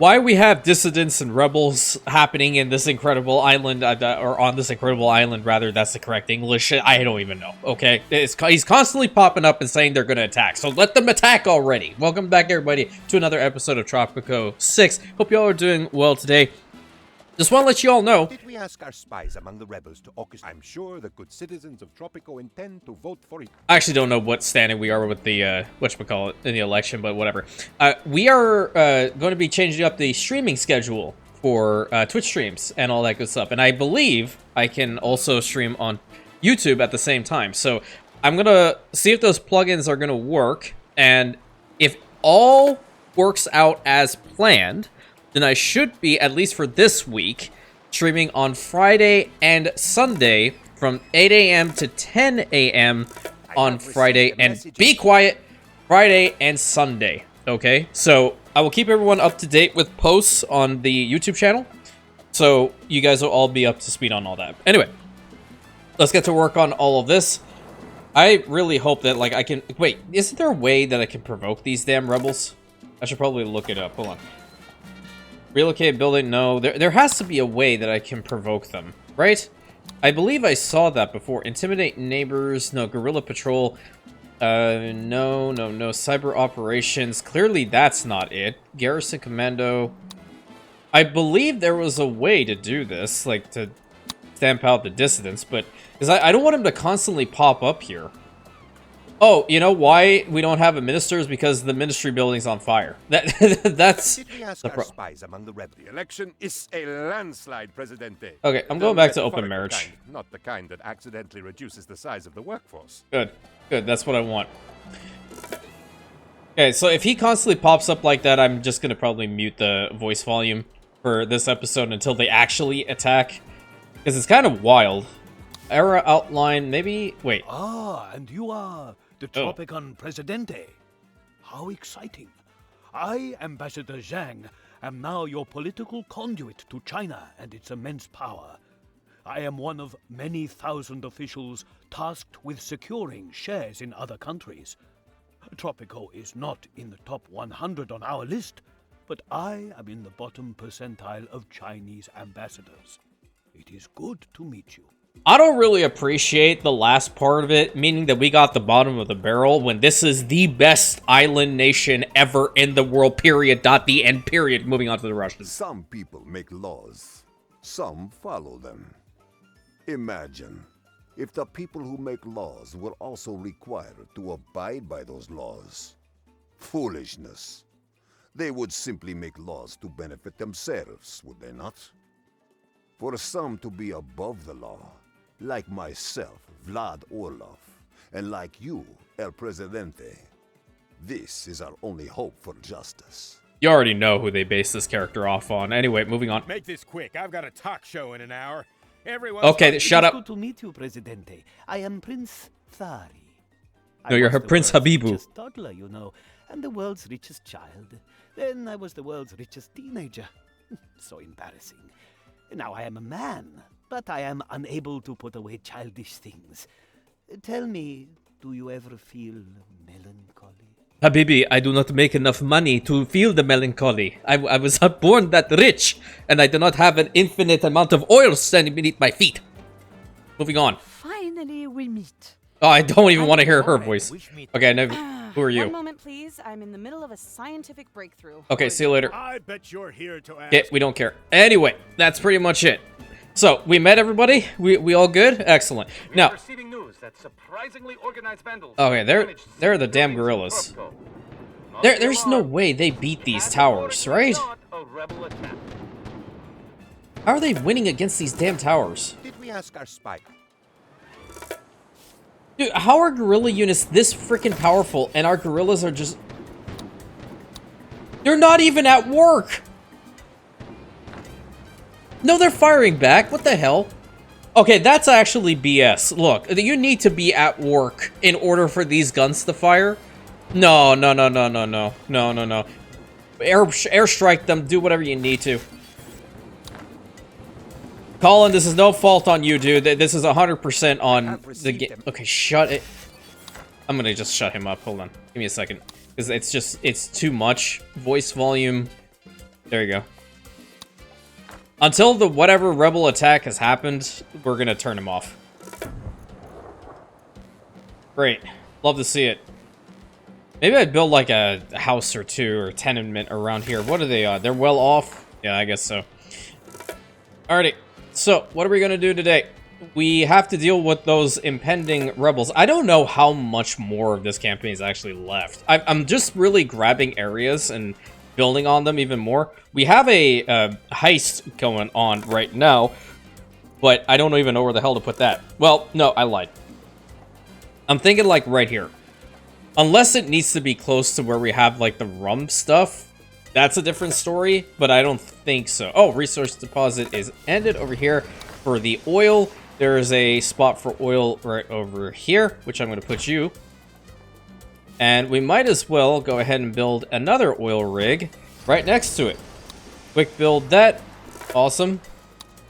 why we have dissidents and rebels happening in this incredible island, or on this incredible island, rather, that's the correct English. I don't even know, okay? He's constantly popping up and saying they're going to attack, so let them attack already. Welcome back, everybody, to another episode of Tropico 6. Hope you all are doing well today. Just want to let you all know. Did we ask our spies among the rebels to orchestrate? I'm sure the good citizens of Tropico intend to vote for it. I actually don't know what standing we are with the, whatchamacallit, in the election, but whatever. We are going to be changing up the streaming schedule for Twitch streams and all that good stuff. And I believe I can also stream on YouTube at the same time. So I'm going to see if those plugins are going to work. And if all works out as planned, then I should be, at least for this week, streaming on Friday and Sunday from 8 a.m. to 10 a.m. on Friday, and be quiet, Friday and Sunday, okay? So I will keep everyone up to date with posts on the YouTube channel, so you guys will all be up to speed on all that. Anyway, let's get to work on all of this. I really hope that, like, I can... Wait, isn't there a way that I can provoke these damn rebels? I should probably look it up. Hold on. Relocate building, no. There has to be a way that I can provoke them, right? I believe I saw that before. Intimidate neighbors, no. Guerrilla patrol, no. Cyber operations, clearly that's not it. Garrison commando. I believe there was a way to do this, like to stamp out the dissidents, but because I don't want him to constantly pop up here. Oh, you know why we don't have a minister is because the ministry building's on fire. That's Did we ask our spies among the rebels? The election is a landslide, Presidente. Okay, I'm going back to open marriage. Kind, not the kind that accidentally reduces the size of the workforce. Good. That's what I want. Okay, so if he constantly pops up like that, I'm just gonna probably mute the voice volume for this episode until they actually attack, because it's kind of wild. Era outline, maybe. Wait. Ah, and you are the Tropico Presidente. How exciting. I, Ambassador Zhang, am now your political conduit to China and its immense power. I am one of many thousand officials tasked with securing shares in other countries. Tropico is not in the top 100 on our list, but I am in the bottom percentile of Chinese ambassadors. It is good to meet you. I don't really appreciate the last part of it, meaning that we got the bottom of the barrel when this is the best island nation ever in the world, period, the end, period. Moving on to the Russians. Some people make laws, some follow them. Imagine if the people who make laws were also required to abide by those laws. Foolishness. They would simply make laws to benefit themselves, would they not? For some to be above the law, like myself, Vlad Orlov, and like you, El Presidente, this is our only hope for justice. You already know who they base this character off on. Anyway, moving on. Make this quick. I've got a talk show in an hour. Everyone. Okay, shut up. Good to meet you, Presidente. I am Prince Thari. No, you're Prince Habibu. Richest toddler, you know, and the world's richest child. Then I was the world's richest teenager. So embarrassing. Now I am a man, but I am unable to put away childish things. Tell me, do you ever feel melancholy? Habibi, I do not make enough money to feel the melancholy. I was not born that rich, and I do not have an infinite amount of oil standing beneath my feet. Moving on. Finally, we meet. Oh, I don't even want to hear her voice. Okay, no, who are you? One moment, please. I'm in the middle of a scientific breakthrough. Okay, see you later. I bet you're here to ask. Yeah, we don't care. Anyway, that's pretty much it. So, we met everybody? We all good? Excellent. Now, receiving news that surprisingly organized vandals. okay, they're the damn gorillas. There's no way they beat these towers, right? How are they winning against these damn towers? Did we ask our spies? Dude, how are guerrilla units this freaking powerful and our guerrillas are just... They're not even at work! No, they're firing back. What the hell? Okay, that's actually BS. Look, you need to be at work in order for these guns to fire. No. Airstrike them. Do whatever you need to. Colin, this is no fault on you, dude. This is 100% on the game. Okay, shut it. I'm gonna just shut him up. Hold on. Give me a second. Because it's too much. Voice volume. There you go. Until the whatever rebel attack has happened, we're gonna turn him off. Great. Love to see it. Maybe I'd build like a house or two or tenement around here. What are they? They're well off? Yeah, I guess so. Alrighty. So, what are we gonna do today? We have to deal with those impending rebels. I don't know how much more of this campaign is actually left. I'm just really grabbing areas and building on them even more. We have a heist going on right now, but I don't even know where the hell to put that. Well, no, I lied. I'm thinking like right here. Unless it needs to be close to where we have like the rum stuff, that's a different story, but I don't think so. Oh, resource deposit is ended over here for the oil. There is a spot for oil right over here, which I'm going to put you. And we might as well go ahead and build another oil rig right next to it. Quick build that. Awesome.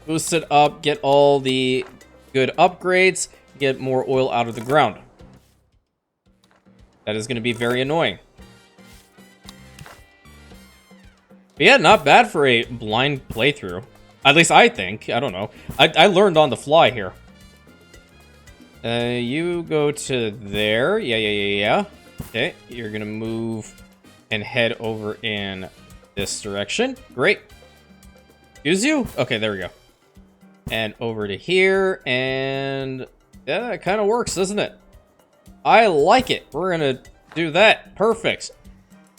Boost it up, get all the good upgrades, get more oil out of the ground. That is going to be very annoying. But yeah, not bad for a blind playthrough. At least I think. I don't know. I learned on the fly here. You go to there. Yeah. Okay, you're going to move and head over in this direction. Great. Excuse you? Okay, there we go. And over to here, and yeah, it kind of works, doesn't it? I like it. We're going to do that. Perfect.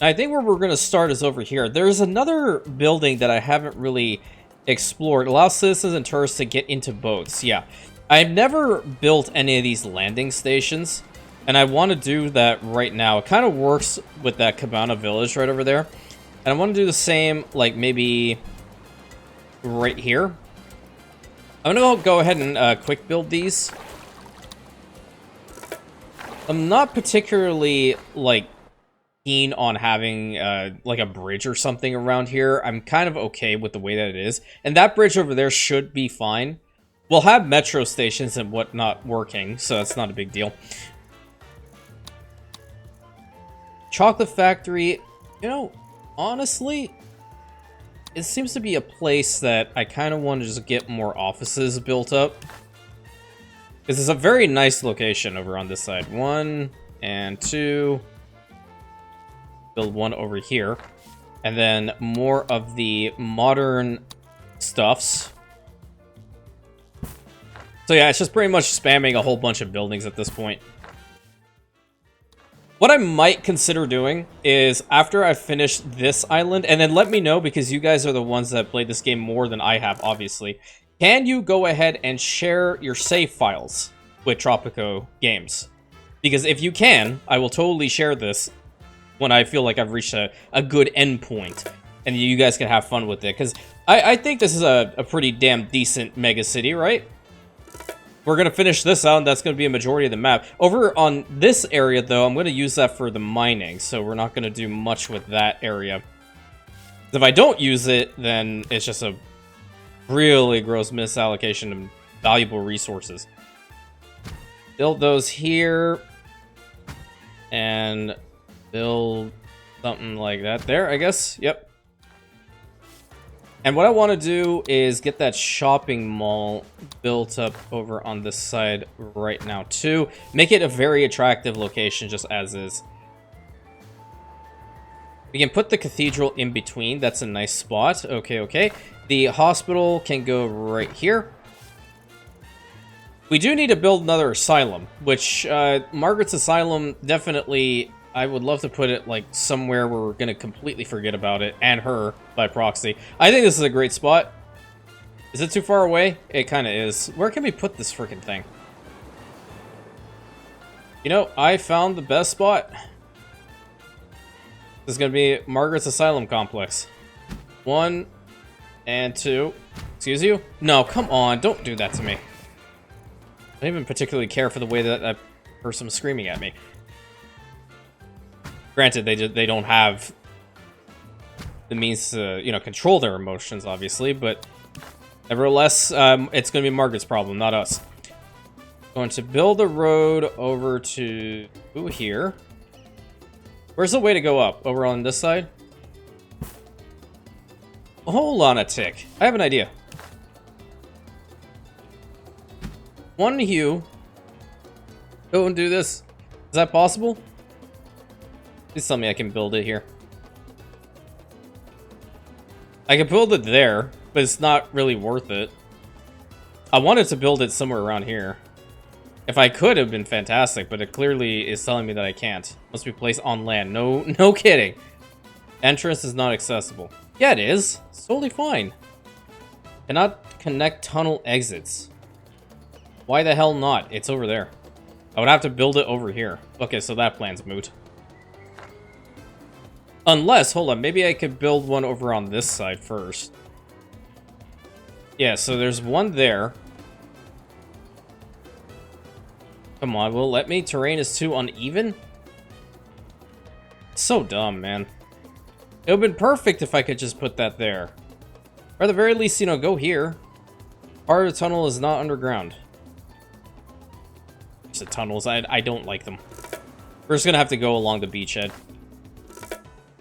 I think where we're going to start is over here. There's another building that I haven't really explored. Allows citizens and tourists to get into boats. Yeah. I've never built any of these landing stations, and I want to do that right now. It kind of works with that Cabana village right over there. And I want to do the same, like, maybe right here. I'm going to go ahead and quick build these. I'm not particularly, like, keen on having, like, a bridge or something around here. I'm kind of okay with the way that it is. And that bridge over there should be fine. We'll have metro stations and whatnot working, so that's not a big deal. Chocolate factory, you know, honestly, it seems to be a place that I kind of want to just get more offices built up. Because it's a very nice location over on this side. 1 and 2. Build one over here. And then more of the modern stuffs. So yeah, it's just pretty much spamming a whole bunch of buildings at this point. What I might consider doing is, after I finish this island, and then let me know, because you guys are the ones that played this game more than I have, obviously. Can you go ahead and share your save files with Tropico games? Because if you can, I will totally share this when I feel like I've reached a good endpoint, and you guys can have fun with it. Because I think this is a pretty damn decent mega city, right? We're going to finish this out, and that's going to be a majority of the map. Over on this area, though, I'm going to use that for the mining, so we're not going to do much with that area. If I don't use it, then it's just a really gross misallocation of valuable resources. Build those here, and build something like that there, I guess. Yep. And what I want to do is get that shopping mall built up over on this side right now, too. Make it a very attractive location, just as is. We can put the cathedral in between. That's a nice spot. Okay. The hospital can go right here. We do need to build another asylum, which Margaret's Asylum definitely... I would love to put it, like, somewhere where we're going to completely forget about it, and her, by proxy. I think this is a great spot. Is it too far away? It kind of is. Where can we put this freaking thing? You know, I found the best spot. This is going to be Margaret's Asylum Complex. 1 and 2. Excuse you? No, come on. Don't do that to me. I don't even particularly care for the way that that person was screaming at me. Granted, they don't have the means to, you know, control their emotions, obviously, but nevertheless, it's going to be Margaret's problem, not us. Going to build a road over to here. Where's the way to go up? Over on this side? Hold on a tick. I have an idea. One hue. Go and do this. Is that possible? Please tell me I can build it here. I can build it there, but it's not really worth it. I wanted to build it somewhere around here. If I could, it would have been fantastic, but it clearly is telling me that I can't. Must be placed on land. No kidding. Entrance is not accessible. Yeah, it is. It's totally fine. Cannot connect tunnel exits. Why the hell not? It's over there. I would have to build it over here. Okay, so that plan's moot. Unless, hold on, maybe I could build one over on this side first. Yeah, so there's one there. Come on, will it let me? Terrain is too uneven? So dumb, man. It would have been perfect if I could just put that there. Or at the very least, you know, go here. Part of the tunnel is not underground. The tunnels, I don't like them. We're just gonna have to go along the beachhead.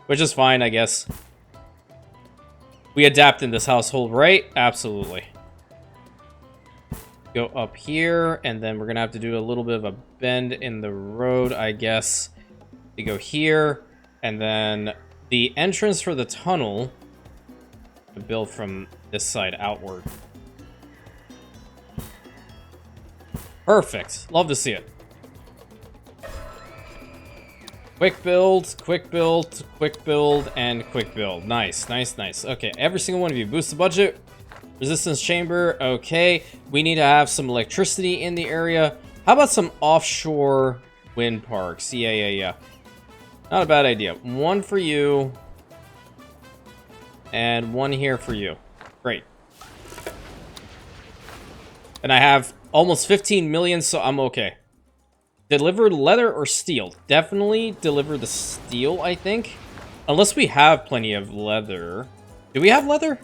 Which is fine, I guess. We adapt in this household, right? Absolutely. Go up here, and then we're gonna have to do a little bit of a bend in the road, I guess. We go here, and then the entrance for the tunnel to build from this side outward. Perfect. Love to see it. Quick build, quick build, quick build, and quick build. Nice, nice, nice. Okay, every single one of you. Boost the budget. Resistance chamber. Okay. We need to have some electricity in the area. How about some offshore wind parks? Yeah. Not a bad idea. One for you. And one here for you. Great. And I have almost 15 million, so I'm okay. Deliver leather or steel? Definitely deliver the steel, I think. Unless we have plenty of leather. Do we have leather?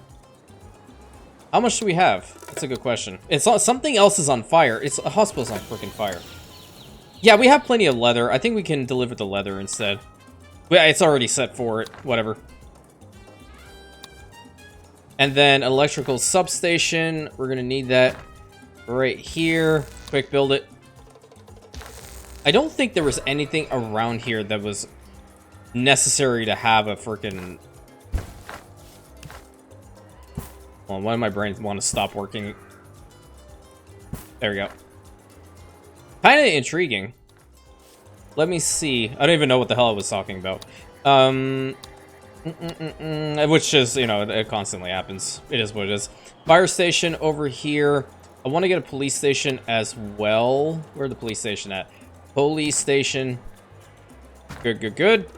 How much do we have? That's a good question. It's something else is on fire. It's a hospital's on freaking fire. Yeah, we have plenty of leather. I think we can deliver the leather instead. Yeah, it's already set for it. Whatever. And then electrical substation. We're gonna need that right here. Quick build it. I don't think there was anything around here that was necessary to have a freaking... Well, why do my brains want to stop working? There we go. Kind of intriguing. Let me see. I don't even know what the hell I was talking about. Which is, you know, it constantly happens. It is what it is. Fire station over here. I want to get a police station as well. Where's the police station at? Police station. Good.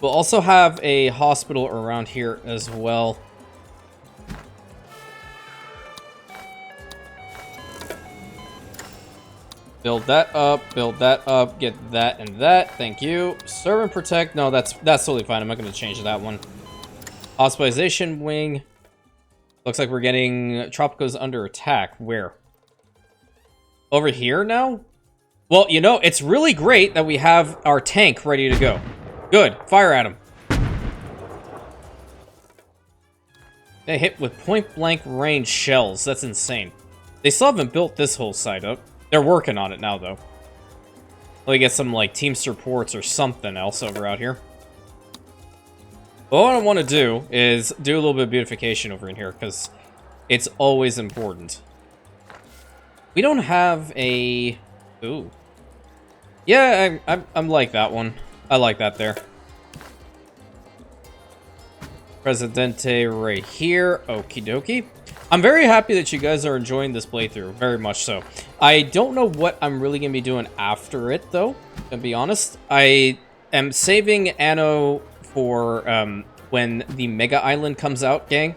We'll also have a hospital around here as well. Build that up, get that and that. Thank you. Serve and protect. No, that's totally fine. I'm not going to change that one. Hospitalization wing. Looks like we're getting Tropico's under attack. Where? Over here now? Well, you know, it's really great that we have our tank ready to go. Good. Fire at him. They hit with point-blank range shells. That's insane. They still haven't built this whole side up. They're working on it now, though. Let me get some, like, Teamster ports or something else over out here. But what I want to do is do a little bit of beautification over in here, because it's always important. We don't have a... Ooh. Yeah, I'm like that one. I like that there. Presidente right here. Okie dokie. I'm very happy that you guys are enjoying this playthrough. Very much so. I don't know what I'm really going to be doing after it, though. To be honest. I am saving Anno for when the Mega Island comes out, gang.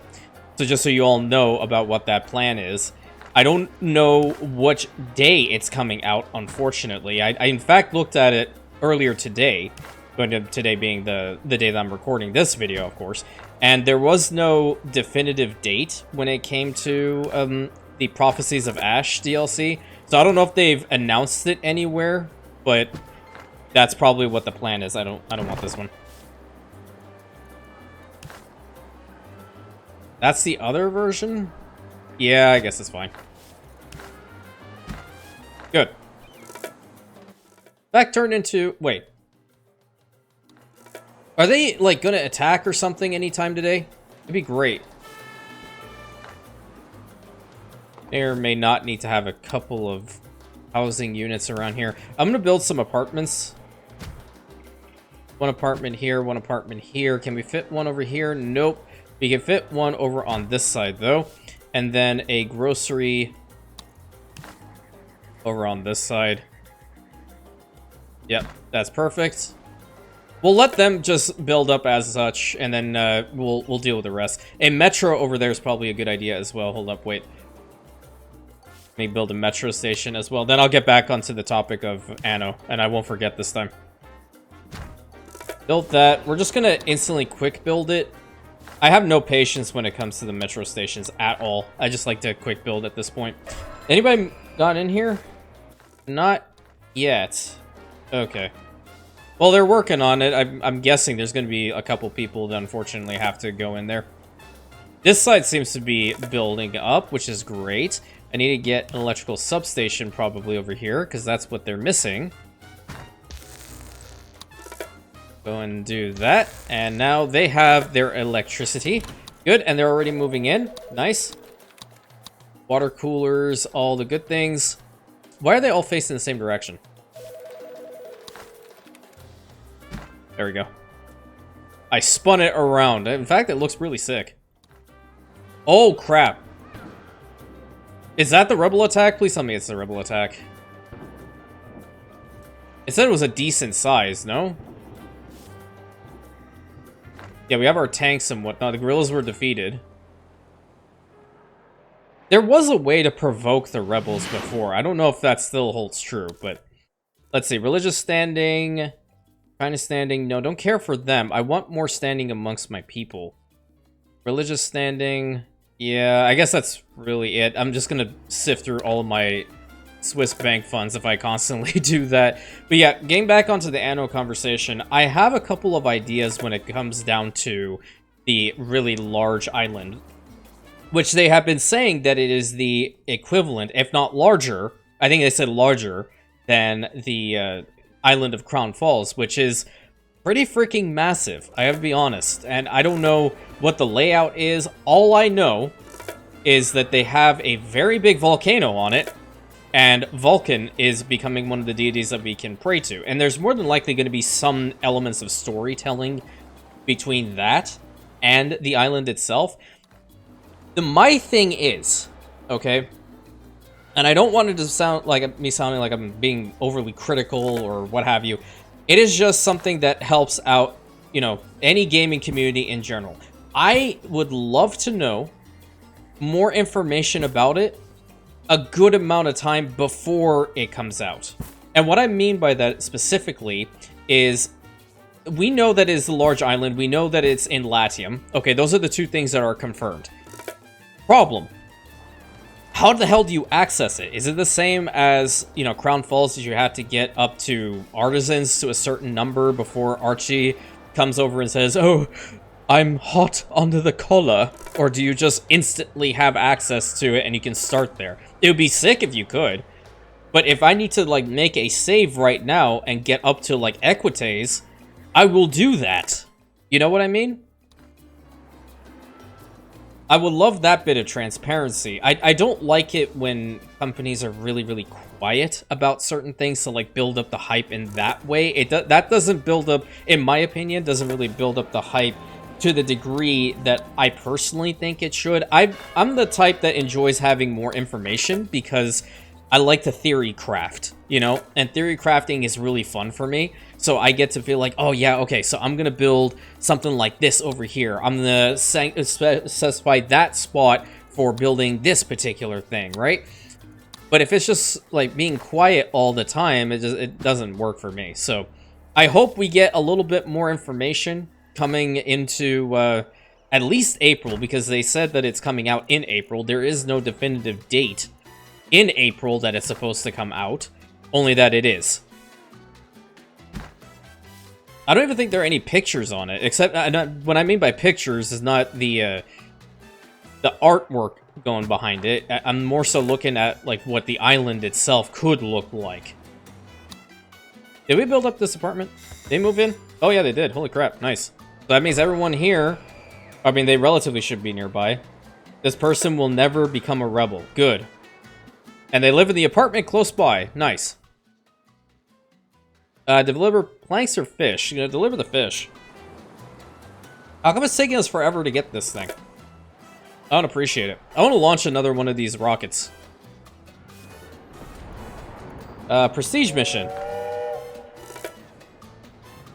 So just so you all know about what that plan is. I don't know which day it's coming out, unfortunately. I in fact looked at it earlier today. Today being the day that I'm recording this video, of course. And there was no definitive date when it came to the Prophecies of Ash DLC. So I don't know if they've announced it anywhere, but that's probably what the plan is. I don't want this one. That's the other version? Yeah, I guess it's fine. Good. That turned into... Wait. Are they, like, gonna attack or something anytime today? It'd be great. May or may not need to have a couple of housing units around here. I'm gonna build some apartments. One apartment here, one apartment here. Can we fit one over here? Nope. We can fit one over on this side, though. And then a grocery over on this side. Yep, that's perfect. We'll let them just build up as such, and then we'll deal with the rest. A metro over there is probably a good idea as well. Hold up, wait. Let me build a metro station as well. Then I'll get back onto the topic of Anno, and I won't forget this time. Built that. We're just gonna instantly quick build it. I have no patience when it comes to the metro stations at all. I just like to quick build at this point. Anybody got in here? Not yet. Okay. Well, they're working on it. I'm guessing there's going to be a couple people that unfortunately have to go in there. This side seems to be building up, which is great. I need to get an electrical substation probably over here, because that's what they're missing. Go and do that. And now they have their electricity. Good, and they're already moving in. Nice. Water coolers, all the good things. Why are they all facing the same direction? There we go. I spun it around. In fact, it looks really sick. Oh, crap. Is that the rebel attack? Please tell me it's the rebel attack. It said it was a decent size, no? Yeah, we have our tanks and whatnot. The guerrillas were defeated. There was a way to provoke the rebels before. I don't know if that still holds true, but... Let's see. Religious standing... China standing. No, don't care for them. I want more standing amongst my people. Religious standing. Yeah, I guess that's really it. I'm just gonna sift through all of my Swiss bank funds if I constantly do that. But yeah, getting back onto the Anno conversation, I have a couple of ideas when it comes down to the really large island, which they have been saying that it is the equivalent, if not larger, I think they said larger, than the island of Crown Falls, which is pretty freaking massive, I have to be honest. And I don't know what the layout is. All I know is that they have a very big volcano on it, and Vulcan is becoming one of the deities that we can pray to. And there's more than likely going to be some elements of storytelling between that and the island itself. My thing is, okay, and I don't want it to sound like me sounding like I'm being overly critical or what have you. It is just something that helps out, you know, any gaming community in general. I would love to know more information about it a good amount of time before it comes out. And what I mean by that specifically is we know that it is a large island. We know that it's in Latium. Okay, those are the two things that are confirmed. Problem. How the hell do you access it? Is it the same as, you know, Crown Falls? Did you have to get up to artisans to a certain number before Archie comes over and says, oh, I'm hot under the collar? Or do you just instantly have access to it and you can start there? It would be sick if you could. But if I need to, like, make a save right now and get up to, like, Equites, I will do that. You know what I mean? I would love that bit of transparency. I don't like it when companies are really, really quiet about certain things to, like, build up the hype in that way. That doesn't build up, in my opinion, doesn't really build up the hype to the degree that I personally think it should. I'm the type that enjoys having more information because I like to theory craft, you know? And theory crafting is really fun for me. So I get to feel like, oh yeah, okay, so I'm going to build something like this over here. I'm going to specify that spot for building this particular thing, right? But if it's just like being quiet all the time, it doesn't work for me. So I hope we get a little bit more information coming into at least April, because they said that it's coming out in April. There is no definitive date in April that it's supposed to come out, only that it is. I don't even think there are any pictures on it, except what I mean by pictures is not the the artwork going behind it. I'm more so looking at like what the island itself could look like. Did we build up this apartment? They move in? Oh yeah, they did. Holy crap, nice. So that means everyone here, I mean, they relatively should be nearby. This person will never become a rebel. Good. And they live in the apartment close by. Nice. Deliver planks or fish? You're gonna deliver the fish. How come it's taking us forever to get this thing? I don't appreciate it. I want to launch another one of these rockets. Prestige mission.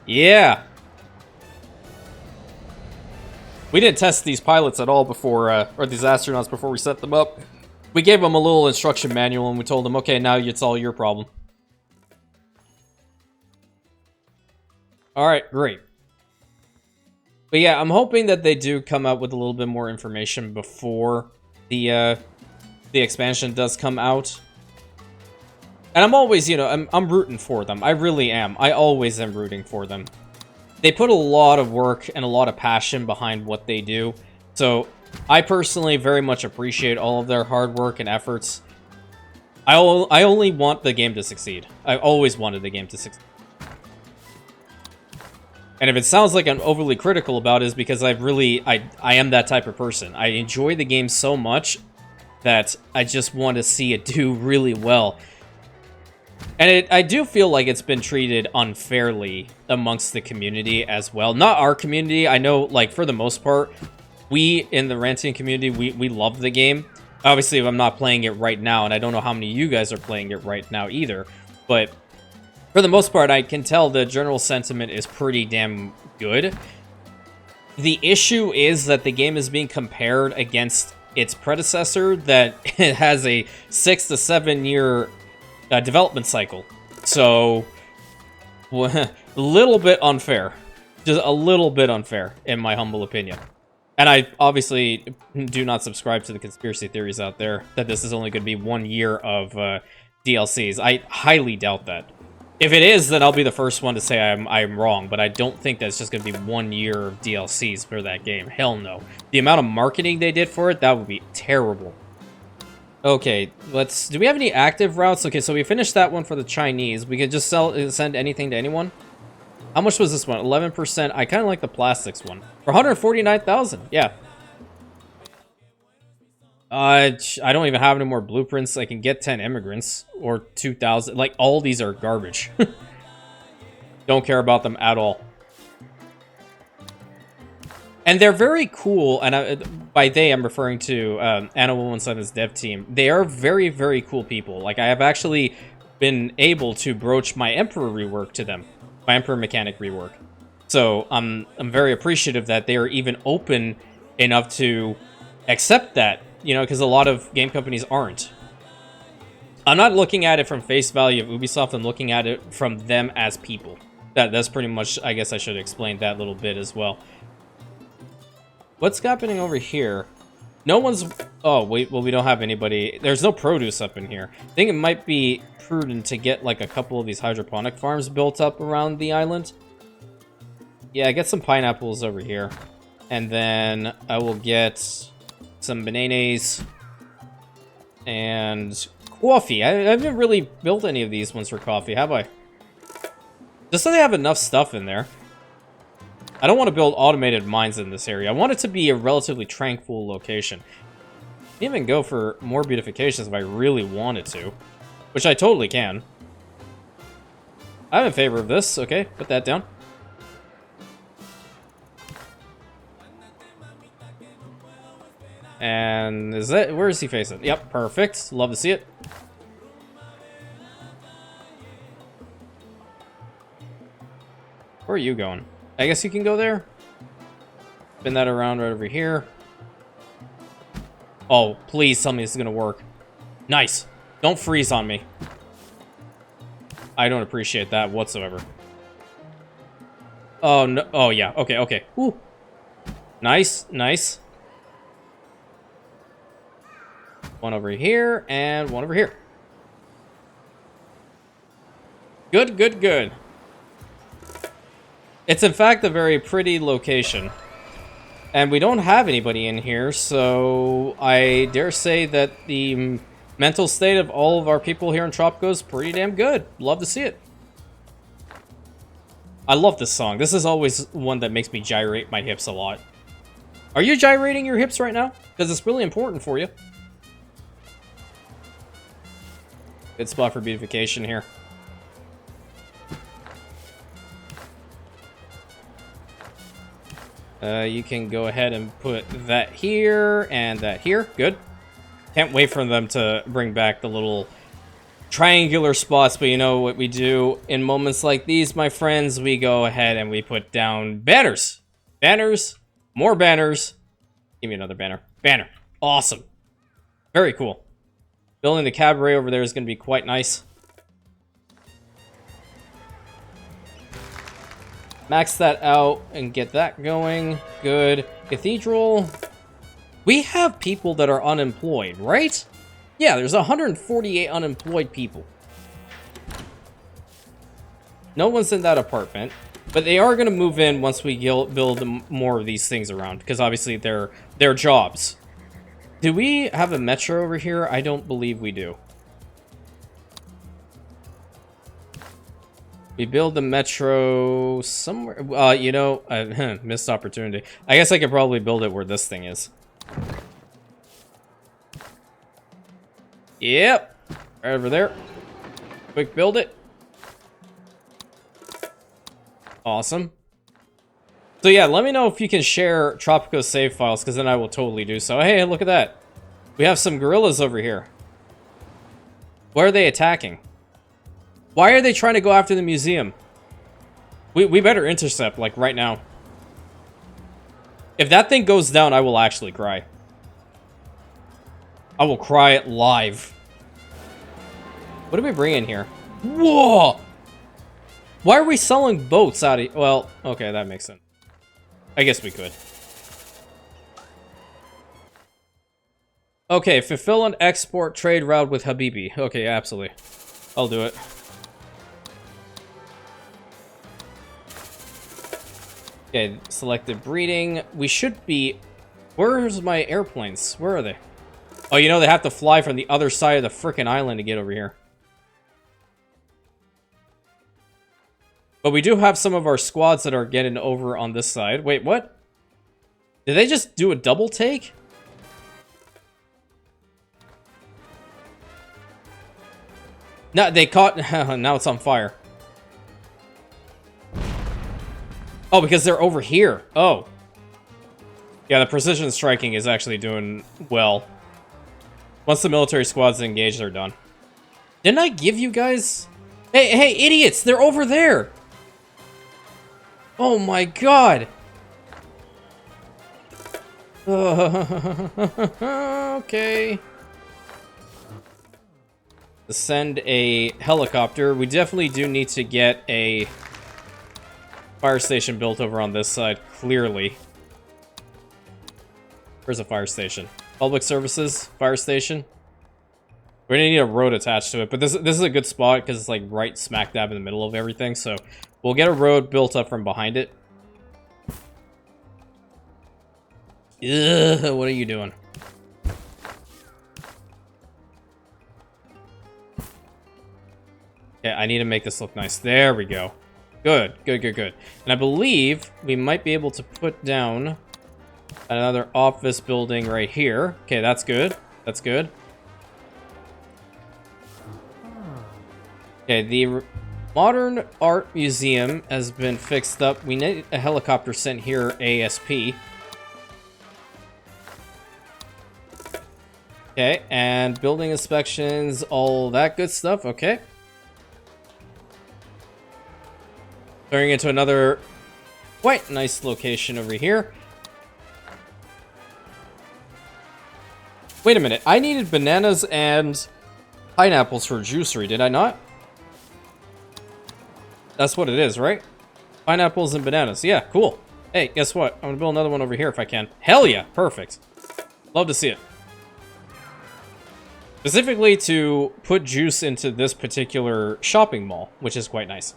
Yeah. We didn't test these pilots at all before, or these astronauts before we set them up. We gave them a little instruction manual and we told them, okay, now it's all your problem. Alright, great. But yeah, I'm hoping that they do come out with a little bit more information before the expansion does come out. And I'm always, you know, I'm rooting for them. I really am. I always am rooting for them. They put a lot of work and a lot of passion behind what they do. So I personally very much appreciate all of their hard work and efforts. I only want the game to succeed. I always wanted the game to succeed. And if it sounds like I'm overly critical about it, is because I am that type of person. I enjoy the game so much that I just want to see it do really well. And I do feel like it's been treated unfairly amongst the community as well. Not our community. I know, like, for the most part, we in the Rantian community, we love the game. Obviously, I'm not playing it right now, and I don't know how many of you guys are playing it right now either. But for the most part, I can tell the general sentiment is pretty damn good. The issue is that the game is being compared against its predecessor that it has a 6 to 7 year development cycle. So, a little bit unfair. Just a little bit unfair, in my humble opinion. And I obviously do not subscribe to the conspiracy theories out there that this is only going to be 1 year of DLCs. I highly doubt that. If it is, then I'll be the first one to say I'm wrong, but I don't think that's just going to be 1 year of DLCs for that game. Hell no. The amount of marketing they did for it, that would be terrible. Okay, do we have any active routes? Okay, so we finished that one for the Chinese. We could just send anything to anyone. How much was this one? 11%. I kind of like the plastics one. For 149,000, yeah. I don't even have any more blueprints. I can get 10 immigrants or 2,000. Like, all these are garbage. Don't care about them at all. And they're very cool, and by they, I'm referring to Anna Woolenson's dev team. They are very, very cool people. Like, I have actually been able to broach my Emperor rework to them. My Emperor mechanic rework. So, I'm very appreciative that they are even open enough to accept that. You know, because a lot of game companies aren't. I'm not looking at it from face value of Ubisoft. I'm looking at it from them as people. That's pretty much, I guess I should explain that little bit as well. What's happening over here? No one's... Oh, wait, well, we don't have anybody. There's no produce up in here. I think it might be prudent to get, like, a couple of these hydroponic farms built up around the island. Yeah, get some pineapples over here. And then I will get some bananas and coffee. I haven't really built any of these ones for coffee, have I? Just so they have enough stuff in there. I don't want to build automated mines in this area. I want it to be a relatively tranquil location. I can even go for more beautifications if I really wanted to, which I totally can. I'm in favor of this. Okay, put that down. And is that... Where is he facing? Yep, perfect. Love to see it. Where are you going? I guess you can go there. Spin that around right over here. Oh, please tell me this is gonna work. Nice. Don't freeze on me. I don't appreciate that whatsoever. Oh, no. Oh, yeah. Okay, okay. Woo. Nice, nice. One over here, and one over here. Good, good, good. It's in fact a very pretty location. And we don't have anybody in here, so I dare say that the mental state of all of our people here in Tropico is pretty damn good. Love to see it. I love this song. This is always one that makes me gyrate my hips a lot. Are you gyrating your hips right now? Because it's really important for you. Good spot for beautification here. You can go ahead and put that here and that here. Good. Can't wait for them to bring back the little triangular spots, but you know what we do in moments like these, my friends? We go ahead and we put down banners. Banners. More banners. Give me another banner. Banner. Awesome. Very cool. Building the cabaret over there is going to be quite nice. Max that out and get that going. Good. Cathedral. We have people that are unemployed, right? Yeah, there's 148 unemployed people. No one's in that apartment. But they are going to move in once we build more of these things around. Because obviously they're jobs. Do we have a metro over here? I don't believe we do. We build the metro somewhere. You know, missed opportunity. I guess I could probably build it where this thing is. Yep. Right over there. Quick build it. Awesome. So yeah, let me know if you can share Tropico save files, because then I will totally do so. Hey, look at that. We have some gorillas over here. Why are they attacking? Why are they trying to go after the museum? We better intercept, like, right now. If that thing goes down, I will actually cry. I will cry it live. What do we bring in here? Whoa! Why are we selling boats out of... Well, okay, that makes sense. I guess we could. Okay, fulfill an export trade route with Habibi. Okay, absolutely. I'll do it. Okay, selected breeding. We should be... Where's my airplanes? Where are they? Oh, you know, they have to fly from the other side of the frickin' island to get over here. But we do have some of our squads that are getting over on this side. Wait, what? Did they just do a double take? No, they caught... Now it's on fire. Oh, because they're over here. Oh. Yeah, the precision striking is actually doing well. Once the military squad's engaged, they're done. Didn't I give you guys... Hey, idiots! They're over there! Oh my god! Okay. Send a helicopter. We definitely do need to get a fire station built over on this side, clearly. Where's a fire station? Public services, fire station. We're gonna need a road attached to it, but this is a good spot because it's like right smack dab in the middle of everything, so we'll get a road built up from behind it. Ugh, what are you doing? Okay, I need to make this look nice. There we go. Good. And I believe we might be able to put down another office building right here. Okay, that's good. That's good. Okay, the Modern Art Museum has been fixed up. We need a helicopter sent here ASP. Okay, and building inspections, all that good stuff. Okay. Turning into another quite nice location over here. Wait a minute, I needed bananas and pineapples for juicery, did I not? That's what it is, right? Pineapples and bananas. Yeah, cool. Hey, guess what? I'm gonna build another one over here if I can. Hell yeah, perfect. Love to see it. Specifically to put juice into this particular shopping mall, which is quite nice.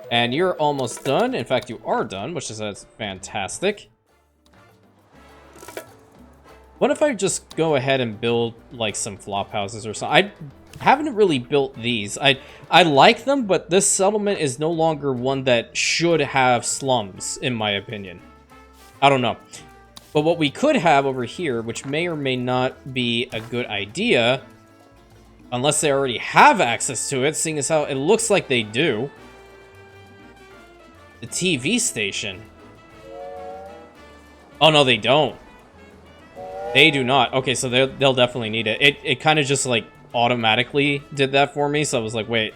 And you're almost done. In fact, you are done, which is that's fantastic. What if I just go ahead and build, like, some flop houses or something? I haven't really built these. I like them, but this settlement is no longer one that should have slums, in my opinion. I don't know. But what we could have over here, which may or may not be a good idea, unless they already have access to it, seeing as how it looks like they do. The TV station. Oh, no, they don't. They do not. Okay, so they'll definitely need it. It kind of just, like, automatically did that for me, so I was like, wait,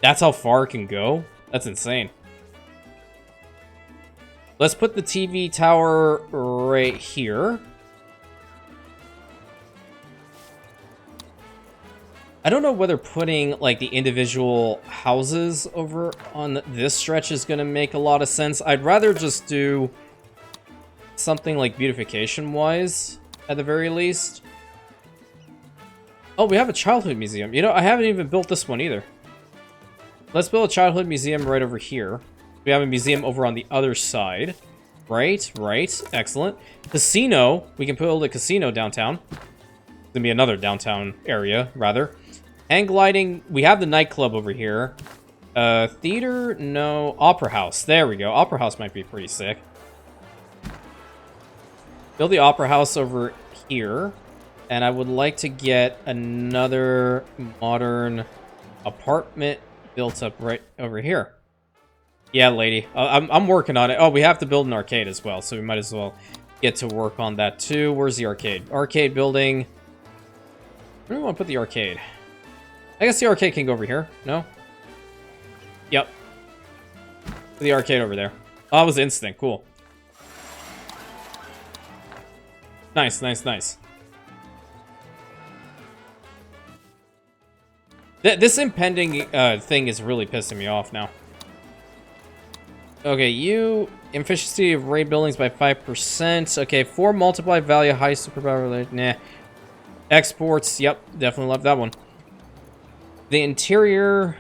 that's how far it can go? That's insane. Let's put the TV tower right here. I don't know whether putting, like, the individual houses over on this stretch is going to make a lot of sense. I'd rather just do something, like, beautification-wise, at the very least. Oh, we have a childhood museum. You know, I haven't even built this one either. Let's build a childhood museum right over here. We have a museum over on the other side. Right, right. Excellent. Casino. We can build a casino downtown. It's gonna be another downtown area, rather. Hang gliding. We have the nightclub over here. Theater? No. Opera house. There we go. Opera house might be pretty sick. Build the opera house over here. And I would like to get another modern apartment built up right over here. Yeah, lady. I'm working on it. Oh, we have to build an arcade as well, so we might as well get to work on that too. Where's the arcade? Arcade building. Where do we want to put the arcade? I guess the arcade can go over here. No? Yep. The arcade over there. Oh, that was instant. Cool. Nice, nice, nice. This impending thing is really pissing me off now. Okay, you... Efficiency of raid buildings by 5%. Okay, 4 multiply value, high superpower related. Nah. Exports, yep, definitely love that one. The interior...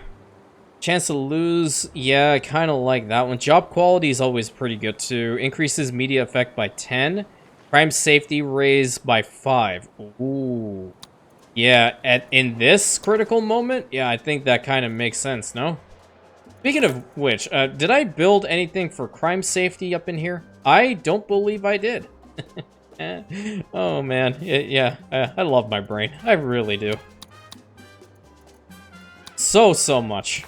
Chance to lose, yeah, I kind of like that one. Job quality is always pretty good too. Increases media effect by 10. Crime safety raised by 5. Ooh. Yeah, in this critical moment, yeah, I think that kind of makes sense, no? Speaking of which, did I build anything for crime safety up in here? I don't believe I did. Oh, man. Yeah, I love my brain. I really do. So much.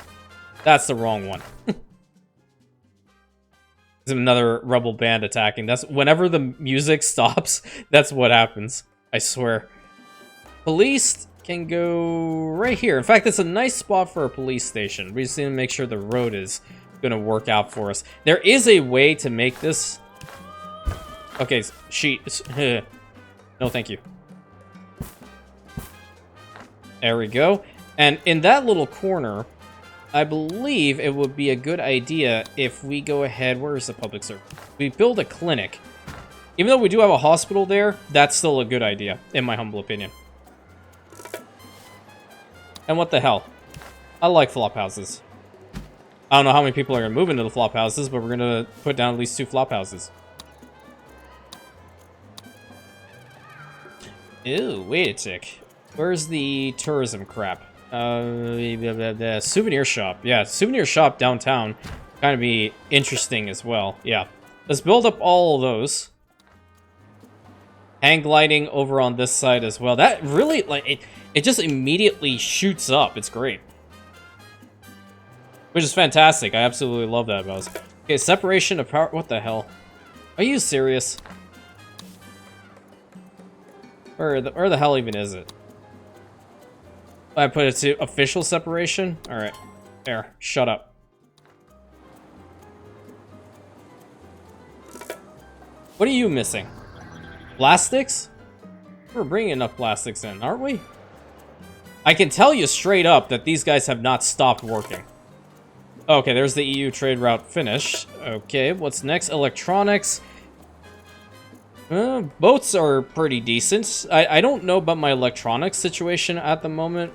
That's the wrong one. There's another rebel band attacking. That's whenever the music stops, that's what happens. I swear. Police can go right here. In fact, it's a nice spot for a police station. We just need to make sure the road is going to work out for us. There is a way to make this... Okay, no, thank you. There we go. And in that little corner, I believe it would be a good idea if we go ahead... Where is the public service? We build a clinic. Even though we do have a hospital there, that's still a good idea, in my humble opinion. And what the hell? I like flop houses. I don't know how many people are going to move into the flop houses, but we're going to put down at least 2 flop houses. Ew, wait a tick. Where's the tourism crap? The souvenir shop. Yeah, souvenir shop downtown. Kind of be interesting as well. Yeah. Let's build up all of those. Hang gliding over on this side as well. That really, like, it just immediately shoots up. It's great. Which is fantastic. I absolutely love that, Buzz. Okay, separation of power. What the hell? Are you serious? Where the hell even is it? I put it to official separation? Alright. There. Shut up. What are you missing? Plastics? We're bringing enough plastics in, aren't we? I can tell you straight up that these guys have not stopped working. Okay, there's the EU trade route finished. Okay, what's next? Electronics. Boats are pretty decent. I don't know about my electronics situation at the moment.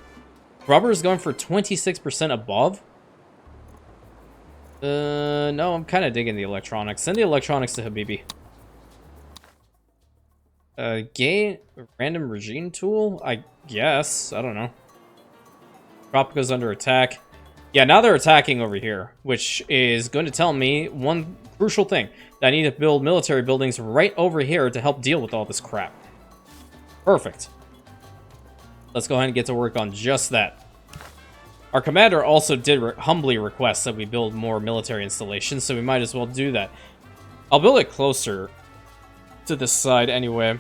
Rubber is going for 26% above. No, I'm kind of digging the electronics. Send the electronics to Habibi. Gain random regime tool? I guess. I don't know. Tropico's under attack. Yeah, now they're attacking over here, which is going to tell me one crucial thing. That I need to build military buildings right over here to help deal with all this crap. Perfect. Let's go ahead and get to work on just that. Our commander also did humbly request that we build more military installations, so we might as well do that. I'll build it closer to this side anyway.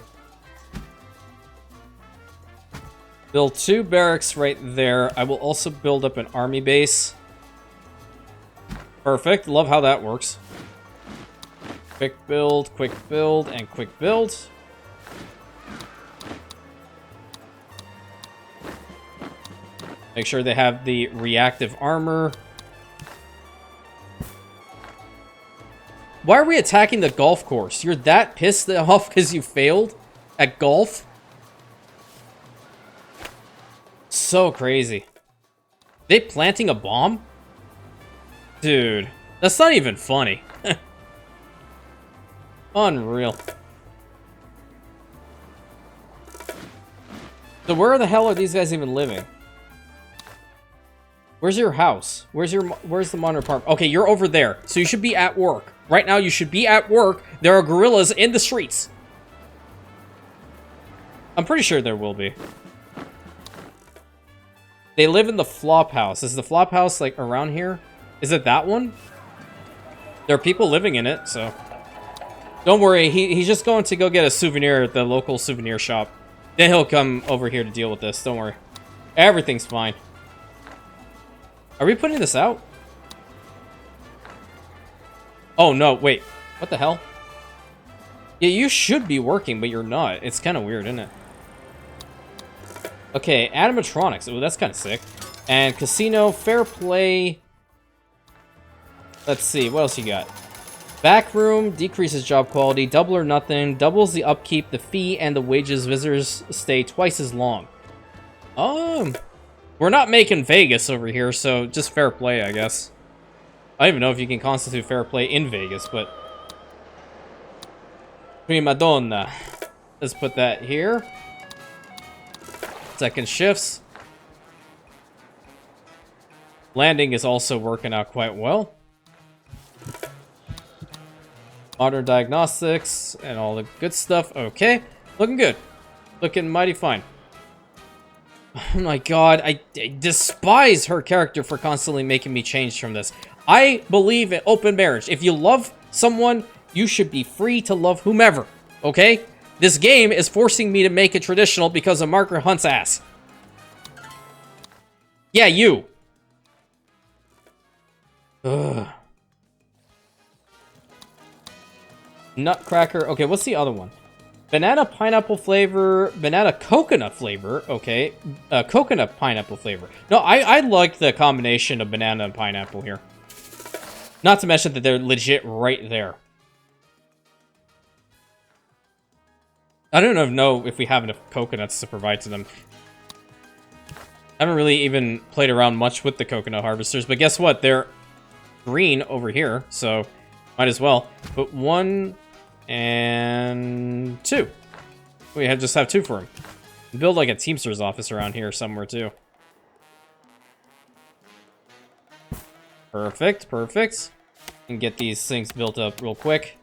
Build 2 barracks right there. I will also build up an army base. Perfect. Love how that works. Quick build, and quick build. Make sure they have the reactive armor. Why are we attacking the golf course? You're that pissed off because you failed at golf? So crazy. They planting a bomb? Dude, that's not even funny. Unreal. So where the hell are these guys even living? Where's your house? Where's the modern apartment? Okay, you're over there. So you should be at work. Right now, you should be at work. There are gorillas in the streets. I'm pretty sure there will be. They live in the flop house. Is the flop house, like, around here? Is it that one? There are people living in it, so... Don't worry, he's just going to go get a souvenir at the local souvenir shop. Then he'll come over here to deal with this. Don't worry. Everything's fine. Are we putting this out? Oh, no, wait. What the hell? Yeah, you should be working, but you're not. It's kind of weird, isn't it? Okay, animatronics. Oh, that's kind of sick. And casino, fair play. Let's see, what else you got? Back room, decreases job quality, double or nothing, doubles the upkeep, the fee, and the wages. Visitors stay twice as long. We're not making Vegas over here, so just fair play, I guess. I don't even know if you can constitute fair play in Vegas, but... Prima donna. Let's put that here. Second shifts. Landing is also working out quite well. Modern diagnostics and all the good stuff. Okay. Looking good. Looking mighty fine. Oh my god, I despise her character for constantly making me change from this. I believe in open marriage. If you love someone, you should be free to love whomever. Okay? This game is forcing me to make it traditional because of Margaret Hunt's ass. Yeah, you. Ugh. Nutcracker. Okay, what's the other one? Banana pineapple flavor, banana coconut flavor. Okay, coconut pineapple flavor. No, I like the combination of banana and pineapple here. Not to mention that they're legit right there. I don't know if we have enough coconuts to provide to them. I haven't really even played around much with the coconut harvesters, but guess what? They're green over here, so might as well. But 1 and 2. We just have 2 for him. Build like a Teamster's office around here somewhere too. Perfect, perfect. And get these things built up real quick.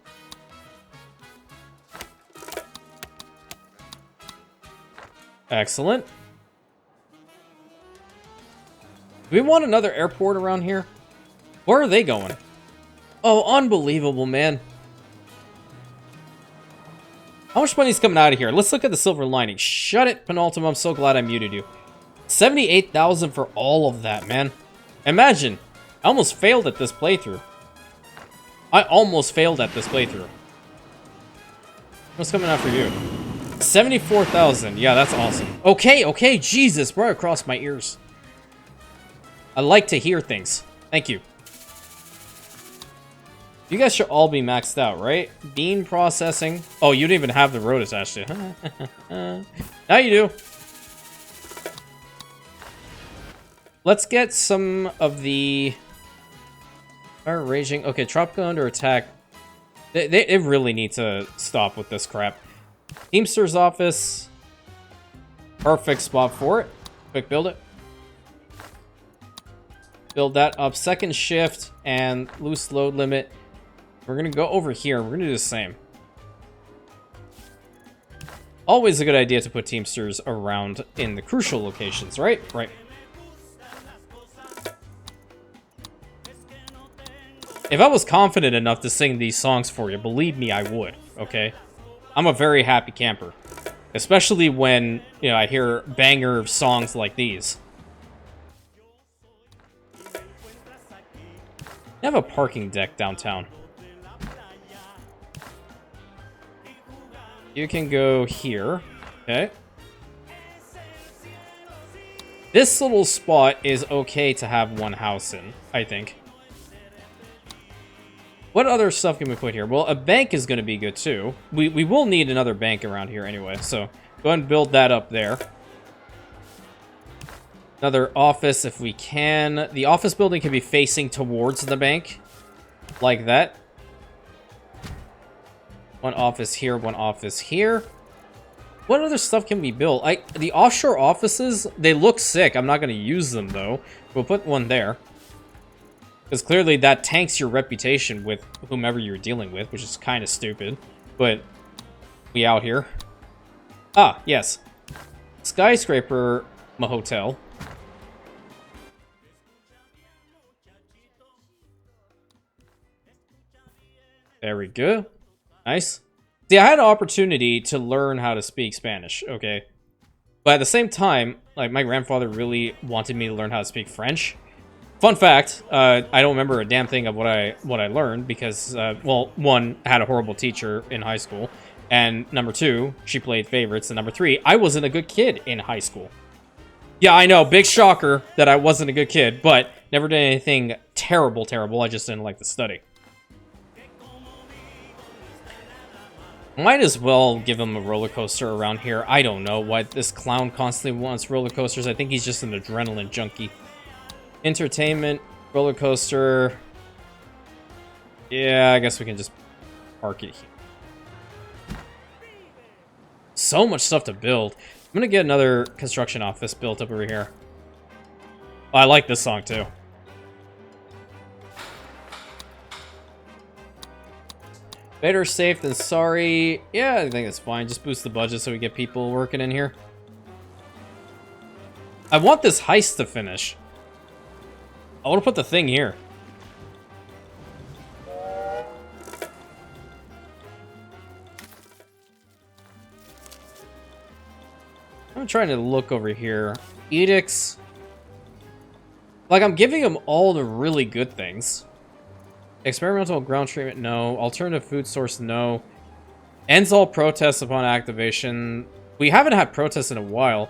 Excellent. Do we want another airport around here? Where are they going? Oh, unbelievable, man. How much money's coming out of here? Let's look at the silver lining. Shut it, Penultimate. I'm so glad I muted you. 78,000 for all of that, man. Imagine. I almost failed at this playthrough. What's coming out for you? 74,000. Yeah, that's awesome. Okay, okay. Jesus, right across my ears. I like to hear things. Thank you. You guys should all be maxed out, right? Bean processing. Oh, you didn't even have the road attached to it. Now you do. Let's get some of the Fire raging. Okay, Tropico under attack. They really need to stop with this crap. Teamster's office. Perfect spot for it. Quick build it. Build that up. Second shift and loose load limit. We're going to go over here. We're going to do the same. Always a good idea to put Teamsters around in the crucial locations, right? Right. If I was confident enough to sing these songs for you, believe me, I would, okay? I'm a very happy camper. Especially when, you know, I hear banger songs like these. I have a parking deck downtown. You can go here, okay? This little spot is okay to have one house in, I think. What other stuff can we put here? Well, a bank is going to be good, too. We will need another bank around here anyway, so go ahead and build that up there. Another office, if we can. The office building can be facing towards the bank, like that. One office here, one office here. What other stuff can we build? The offshore offices, they look sick. I'm not going to use them, though. We'll put one there. Because clearly that tanks your reputation with whomever you're dealing with, which is kind of stupid. But we out here. Ah, yes. Skyscraper hotel. There we go. Nice. See, I had an opportunity to learn how to speak Spanish, okay? But at the same time, like, my grandfather really wanted me to learn how to speak French. Fun fact, I don't remember a damn thing of what I learned because, well, one, I had a horrible teacher in high school, and number two, she played favorites, and number three, I wasn't a good kid in high school. Yeah, I know, big shocker that I wasn't a good kid, but never did anything terrible, I just didn't like to study. Might as well give him a roller coaster around here. I don't know why this clown constantly wants roller coasters. I think he's just an adrenaline junkie. Entertainment, roller coaster. Yeah, I guess we can just park it here. So much stuff to build. I'm gonna get another construction office built up over here. Oh, I like this song too. Better safe than sorry. Yeah, I think it's fine. Just boost the budget so we get people working in here. I want this heist to finish. I want to put the thing here. I'm trying to look over here. Edicts. Like, I'm giving them all the really good things. Experimental ground treatment, no. Alternative food source, no. Ends all protests upon activation. We haven't had protests in a while.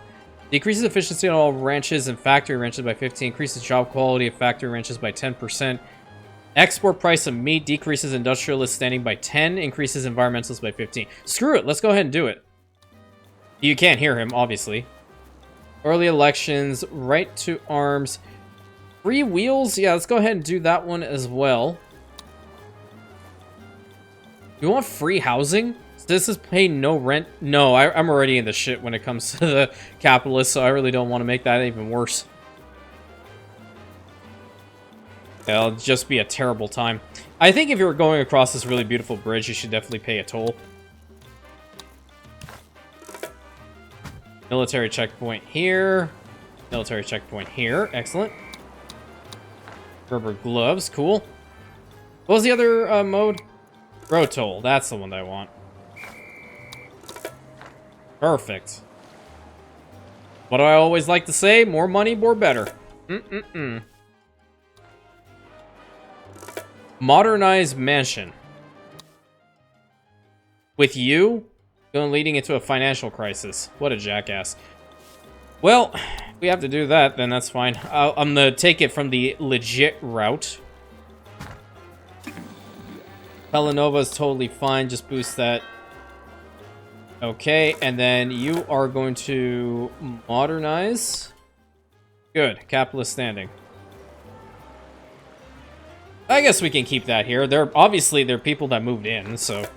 Decreases efficiency on all ranches and factory ranches by 15. Increases job quality of factory ranches by 10%. Export price of meat. Decreases industrialist standing by 10. Increases environmentalist by 15. Screw it. Let's go ahead and do it. You can't hear him, obviously. Early elections. Right to arms. Free wheels. Yeah, let's go ahead and do that one as well. You want free housing? This is paying no rent? No, I'm already in the shit when it comes to the capitalists, so I really don't want to make that even worse. It'll just be a terrible time. I think if you're going across this really beautiful bridge, you should definitely pay a toll. Military checkpoint here. Military checkpoint here. Excellent. Rubber gloves. Cool. What was the other mode? Road toll. That's the one that I want. Perfect. What do I always like to say? More money, more better. Modernized mansion. With you, going leading into a financial crisis. What a jackass. Well, if we have to do that, then that's fine. I'm gonna take it from the legit route. Pelanova is totally fine. Just boost that. Okay, and then you are going to modernize. Good. Capitalist standing. I guess we can keep that here. Obviously they're people that moved in, so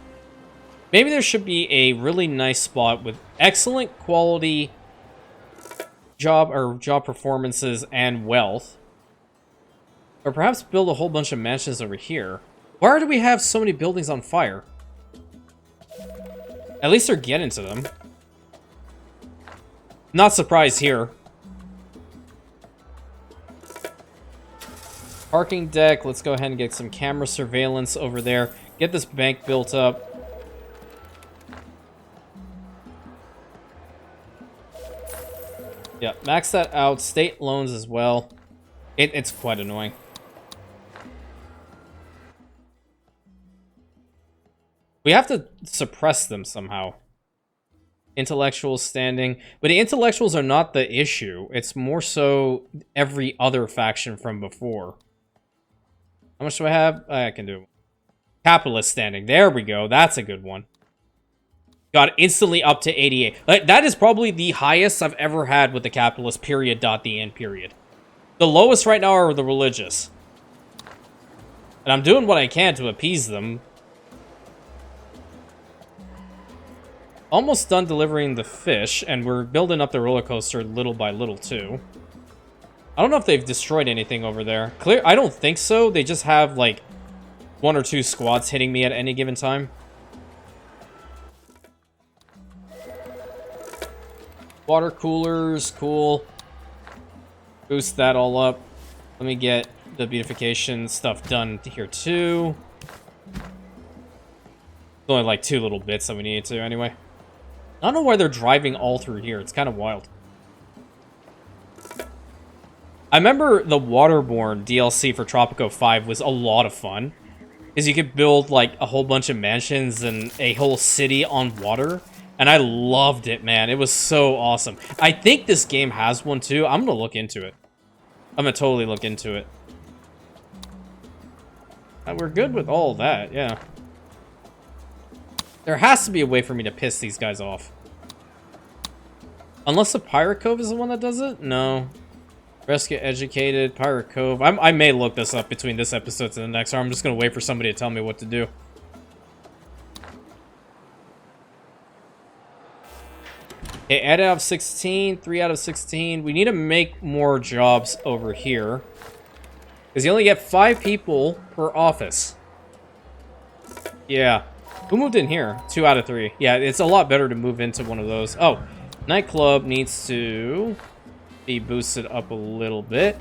maybe there should be a really nice spot with excellent quality job performances and wealth. Or perhaps build a whole bunch of mansions over here. Why do we have so many buildings on fire? At least they're getting to them. Not surprised here. Parking deck. Let's go ahead and get some camera surveillance over there. Get this bank built up. Yeah, max that out. State loans as well. It's quite annoying. We have to suppress them somehow. Intellectuals standing. But the intellectuals are not the issue. It's more so every other faction from before. How much do I have? I can do it. Capitalist standing. There we go. That's a good one. Got instantly up to 88. That is probably the highest I've ever had with the capitalist, period, dot, the end, period. The lowest right now are the religious. And I'm doing what I can to appease them. Almost done delivering the fish, and we're building up the roller coaster little by little, too. I don't know if they've destroyed anything over there. I don't think so. They just have, like, 1 or 2 squads hitting me at any given time. Water coolers, cool. Boost that all up. Let me get the beautification stuff done here too. It's only like 2 little bits that we need to anyway. I don't know why they're driving all through here. It's kind of wild. I remember the Waterborne DLC for Tropico 5 was a lot of fun. Because you could build like a whole bunch of mansions and a whole city on water. And I loved it, man. It was so awesome. I think this game has one, too. I'm going to look into it. I'm going to totally look into it. We're good with all that, yeah. There has to be a way for me to piss these guys off. Unless the Pirate Cove is the one that does it? No. Rescue Educated, Pirate Cove. I may look this up between this episode and the next, or I'm just going to wait for somebody to tell me what to do. Okay, add out of 16, 3 out of 16. We need to make more jobs over here. Because you only get 5 people per office. Yeah. Who moved in here? 2 out of 3. Yeah, it's a lot better to move into one of those. Oh, nightclub needs to be boosted up a little bit.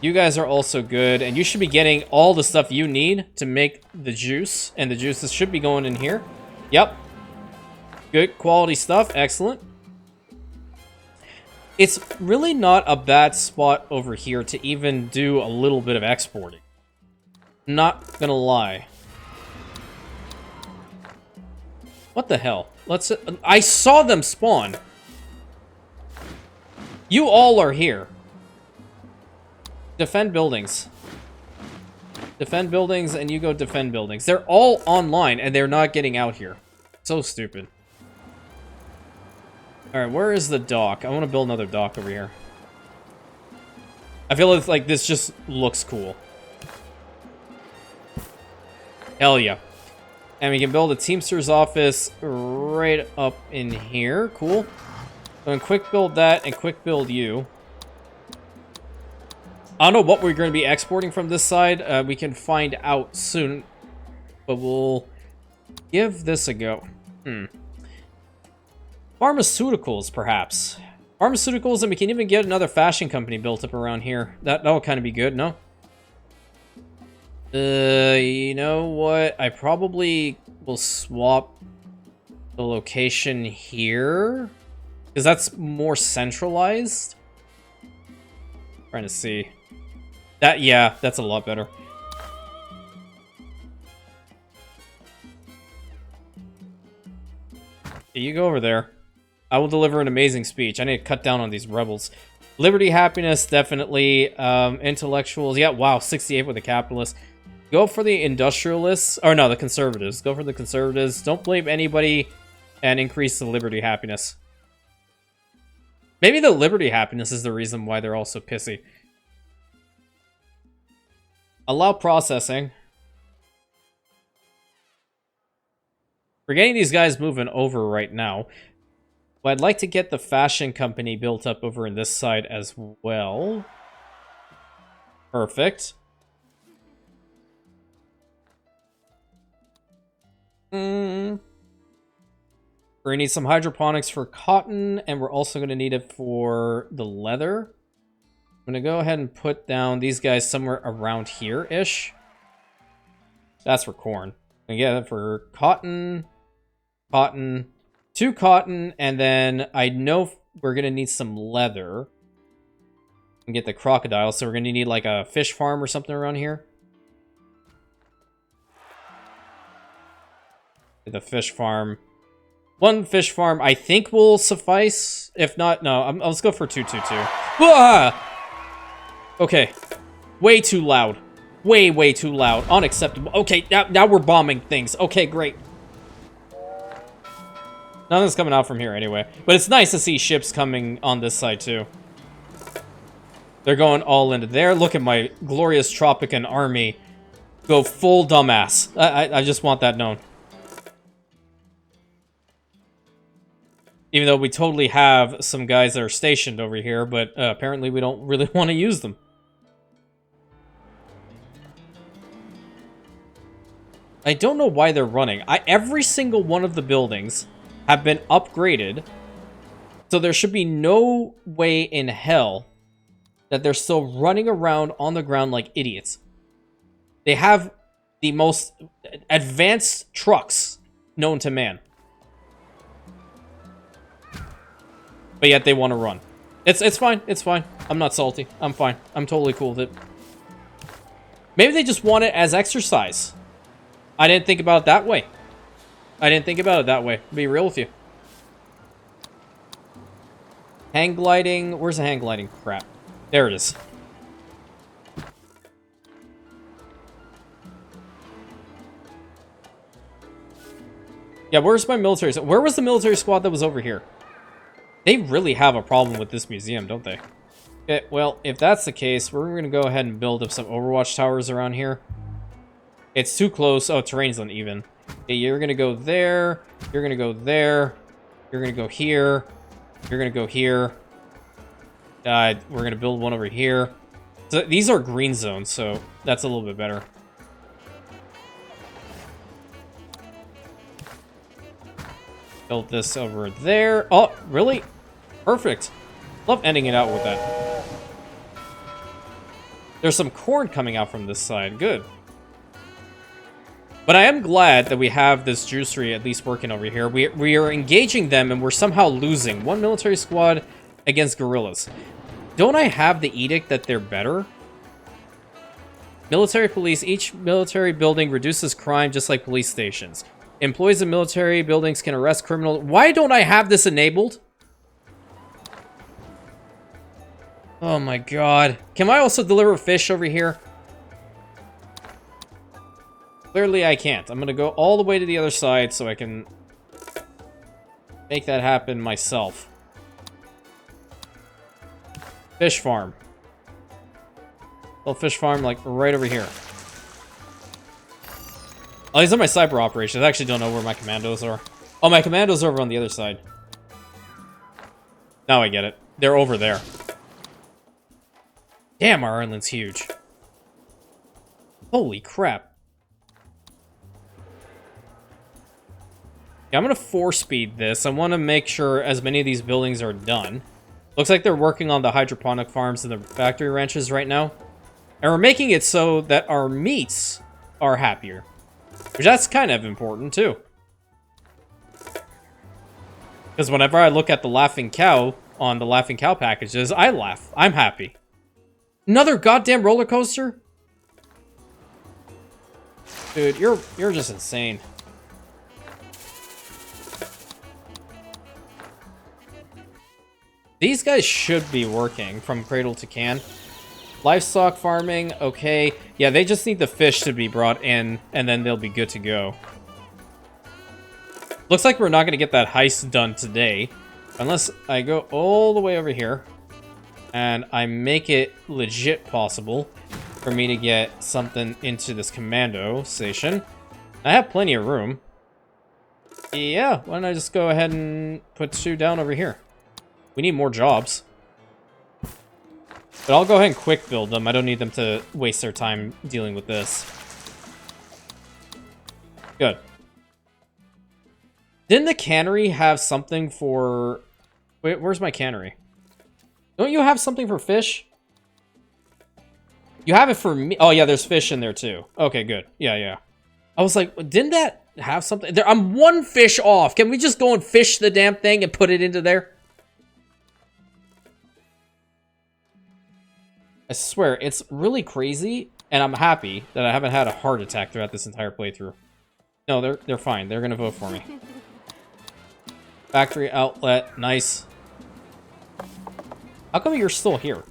You guys are also good, and you should be getting all the stuff you need to make the juice. And the juices should be going in here. Yep. Good quality stuff. Excellent. It's really not a bad spot over here to even do a little bit of exporting. Not gonna lie. What the hell? I saw them spawn. You all are here. Defend buildings. Defend buildings, and you go defend buildings. They're all online, and they're not getting out here. So stupid. Alright, where is the dock? I want to build another dock over here. I feel like this just looks cool. Hell yeah. And we can build a Teamster's office right up in here. Cool. So I'm quick build that and quick build you. I don't know what we're going to be exporting from this side. We can find out soon. But we'll give this a go. Pharmaceuticals, perhaps. Pharmaceuticals, and we can even get another fashion company built up around here. That'll kind of be good, no? You know what? I probably will swap the location here. Because that's more centralized. Trying to see. Yeah, that's a lot better. You go over there. I will deliver an amazing speech. I need to cut down on these rebels. Liberty, happiness, definitely. Intellectuals. Yeah, wow, 68 with the capitalists. Go for the industrialists. Or no, the conservatives. Go for the conservatives. Don't blame anybody and increase the liberty, happiness. Maybe the liberty, happiness is the reason why they're all so pissy. Allow processing. We're getting these guys moving over right now. But I'd like to get the fashion company built up over in this side as well. Perfect. We're gonna need some hydroponics for cotton, and we're also gonna need it for the leather. I'm gonna go ahead and put down these guys somewhere around here-ish. That's for corn. I'm gonna get it for cotton, cotton, 2 cotton, and then I know we're gonna need some leather. And get the crocodile, so we're gonna need like a fish farm or something around here. The fish farm. 1 fish farm I think will suffice. If not, no, let's go for 222. Ah! Okay. Way too loud. Way too loud. Unacceptable. Okay, now we're bombing things. Okay, great. Nothing's coming out from here anyway. But it's nice to see ships coming on this side too. They're going all into there. Look at my glorious Tropican army. Go full dumbass. I just want that known. Even though we totally have some guys that are stationed over here, but apparently we don't really want to use them. I don't know why they're running. Every single one of the buildings have been upgraded, so there should be no way in hell that they're still running around on the ground like idiots. They have the most advanced trucks known to man. But yet they want to run. It's fine. It's fine. I'm not salty. I'm fine. I'm totally cool with it. Maybe they just want it as exercise. I didn't think about it that way. To be real with you. Hang gliding. Where's the hang gliding? Crap. There it is. Yeah, where's my military? Where was the military squad that was over here? They really have a problem with this museum, don't they? Okay, well, if that's the case, we're going to go ahead and build up some Overwatch towers around here. It's too close. Oh, terrain's uneven. Okay, you're going to go there. You're going to go there. You're going to go here. You're going to go here. We're going to build one over here. So these are green zones, so that's a little bit better. Build this over there. Oh, really? Perfect. Love ending it out with that. There's some corn coming out from this side. Good. But I am glad that we have this juicery at least working over here. We are engaging them, and we're somehow losing. 1 military squad against guerrillas. Don't I have the edict that they're better? Military police. Each military building reduces crime just like police stations. Employees in military buildings can arrest criminals. Why don't I have this enabled? Oh my god. Can I also deliver fish over here? Clearly I can't. I'm gonna go all the way to the other side so I can make that happen myself. Fish farm. Little fish farm, like, right over here. Oh, these are my cyber operations. I actually don't know where my commandos are. Oh, my commandos are over on the other side. Now I get it. They're over there. Damn, our island's huge. Holy crap. Yeah, I'm gonna 4-speed this. I want to make sure as many of these buildings are done. Looks like they're working on the hydroponic farms and the factory ranches right now. And we're making it so that our meats are happier. Which that's kind of important, too. Because whenever I look at the Laughing Cow on the Laughing Cow packages, I laugh. I'm happy. Another goddamn roller coaster? Dude, you're just insane. These guys should be working from cradle to can. Livestock farming, okay. Yeah, they just need the fish to be brought in, and then they'll be good to go. Looks like we're not going to get that heist done today. Unless I go all the way over here, and I make it legit possible. for me to get something into this commando station. I have plenty of room. Yeah, why don't I just go ahead and put 2 down over here? We need more jobs. But I'll go ahead and quick build them. I don't need them to waste their time dealing with this. Good. Didn't the cannery have something for... Wait, where's my cannery? Don't you have something for fish? You have it for me. Oh, yeah, there's fish in there, too. Okay, good. Yeah, yeah. I was like, didn't that have something? There, I'm 1 fish off. Can we just go and fish the damn thing and put it into there? I swear, it's really crazy, and I'm happy that I haven't had a heart attack throughout this entire playthrough. No, they're fine. They're gonna vote for me. Factory outlet, nice. How come you're still here?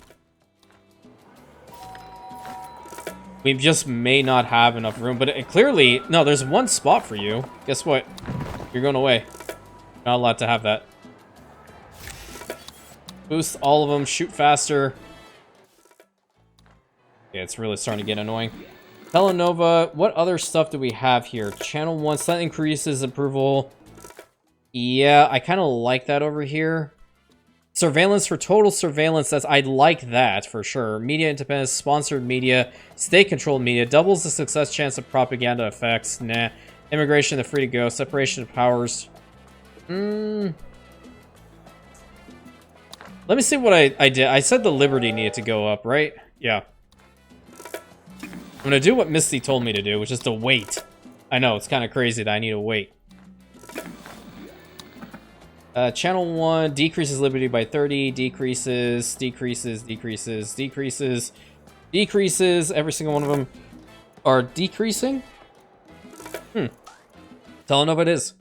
We just may not have enough room, but it clearly... No, there's 1 spot for you. Guess what? You're going away. Not allowed to have that. Boost all of them. Shoot faster. Yeah, it's really starting to get annoying. Telenova, what other stuff do we have here? Channel 1, that increases approval. Yeah, I kind of like that over here. Surveillance for total surveillance, I like that for sure. Media independence, sponsored media, state-controlled media, doubles the success chance of propaganda effects. Nah. Immigration, the free to go, separation of powers. Let me see what I did. I said the liberty needed to go up, right? Yeah. I'm gonna do what Misty told me to do, which is to wait. I know, it's kind of crazy that I need to wait. Channel 1 decreases liberty by 30, decreases. Every single one of them are decreasing. Telenova it is.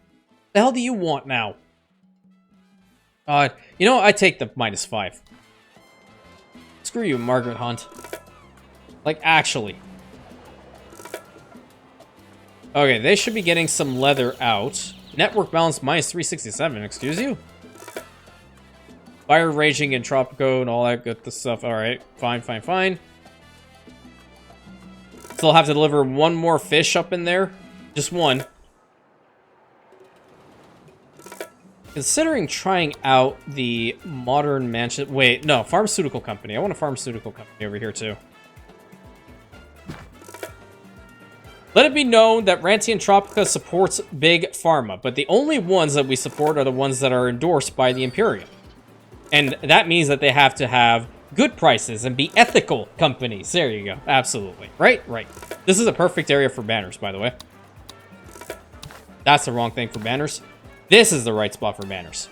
The hell do you want now? You know, I take the -5. Screw you, Margaret Hunt. Like, actually. Okay, they should be getting some leather out. Network balance -367, excuse you? Fire raging in Tropico and all that good stuff. Alright, fine. Still have to deliver 1 more fish up in there. Just 1. Considering trying out the modern mansion... Wait, no, pharmaceutical company. I want a pharmaceutical company over here, too. Let it be known that Rantius Tropica supports Big Pharma, but the only ones that we support are the ones that are endorsed by the Imperium. And that means that they have to have good prices and be ethical companies. There you go. Absolutely. Right? Right. This is a perfect area for banners, by the way. That's the wrong thing for banners. This is the right spot for banners.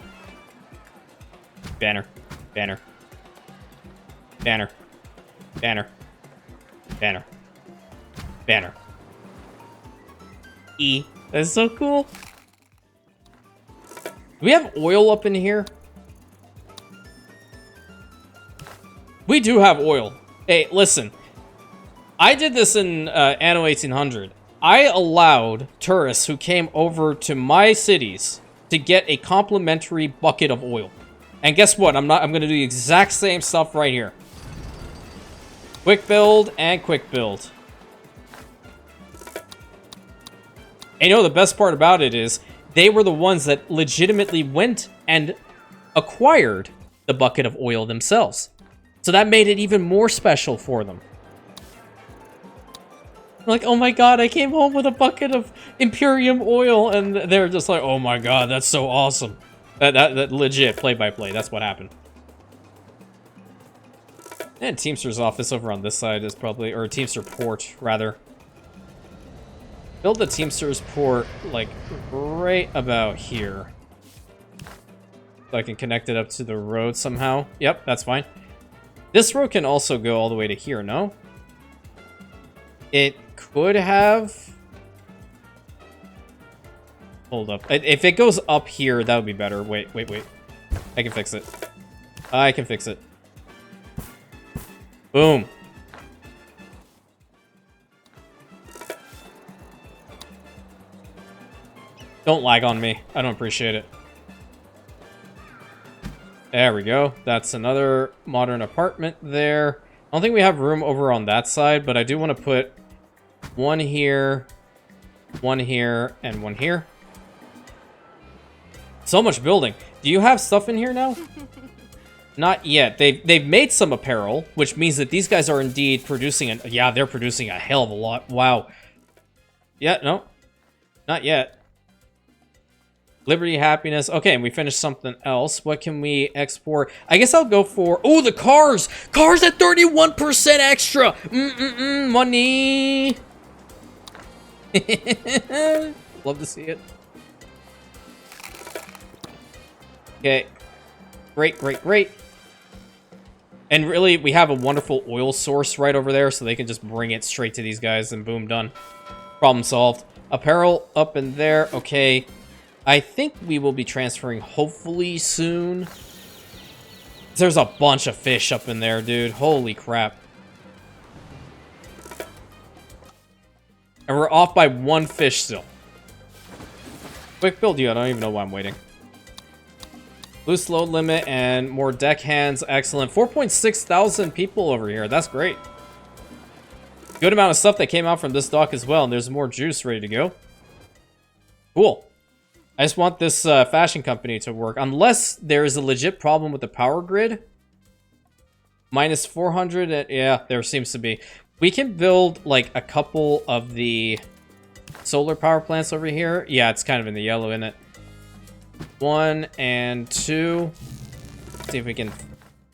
Banner. Banner. Banner. Banner. Banner. Banner. E. That's so cool. Do we have oil up in here? We do have oil. Hey, listen. I did this in Anno 1800. I allowed tourists who came over to my cities to get a complimentary bucket of oil. And guess what? I'm going to do the exact same stuff right here. Quick build and quick build. And you know, the best part about it is they were the ones that legitimately went and acquired the bucket of oil themselves. So that made it even more special for them. Like, oh my god, I came home with a bucket of Imperium oil, and they're just like, oh my god, that's so awesome. That legit, play-by-play, that's what happened. And Teamster's office over on this side is probably, or Teamster port, rather. Build the Teamster's port, like, right about here. So I can connect it up to the road somehow. Yep, that's fine. This road can also go all the way to here, no? It could have... Hold up. If it goes up here, that would be better. Wait. I can fix it. I can fix it. Boom. Don't lag on me. I don't appreciate it. There we go. That's another modern apartment there. I don't think we have room over on that side, but I do want to put one here, and one here. So much building. Do you have stuff in here now? Not yet. They've made some apparel, which means that these guys are indeed producing yeah, they're producing a hell of a lot. Wow. Yeah, no. Not yet. Liberty, happiness. Okay, and we finished something else. What can we export? I guess I'll go for... Oh, the cars! Cars at 31% extra! Money! Love to see it. Okay. Great, great, great. And really, we have a wonderful oil source right over there, so they can just bring it straight to these guys, and boom, done. Problem solved. Apparel up in there. Okay. I think we will be transferring hopefully soon. There's a bunch of fish up in there, dude. Holy crap. And we're off by one fish still. Quick build you. I don't even know why I'm waiting. Loose load limit and more deck hands. Excellent. 4.6 thousand people over here. That's great. Good amount of stuff that came out from this dock as well. And there's more juice ready to go. Cool. I just want this fashion company to work. Unless there is a legit problem with the power grid. Minus 400. Yeah, there seems to be. We can build like a couple of the solar power plants over here. Yeah, it's kind of in the yellow, isn't it? 1 and 2. See if we can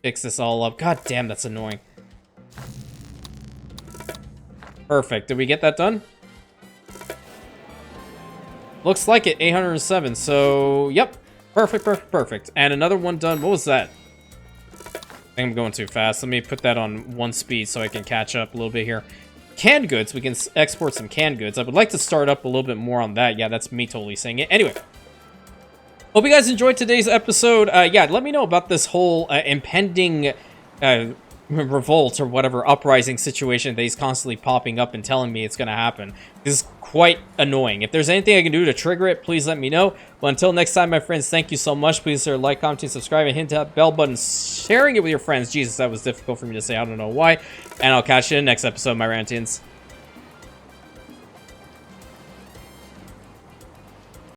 fix this all up. God damn, that's annoying. Perfect. Did we get that done? Looks like it. 807. So, yep. Perfect, perfect, perfect. And another one done. What was that? I think I'm going too fast. Let me put that on 1 speed so I can catch up a little bit here. Canned goods. We can export some canned goods. I would like to start up a little bit more on that. Yeah, that's me totally saying it. Anyway. Hope you guys enjoyed today's episode. Yeah, let me know about this whole impending revolt or whatever uprising situation that he's constantly popping up and telling me it's going to happen. This is quite annoying. If there's anything I can do to trigger it, please let me know. Well, until next time, my friends, thank you so much. Please consider like, commenting, subscribing, hit that bell button, sharing it with your friends. Jesus, that was difficult for me to say. I don't know why. And I'll catch you in the next episode, my Rantians.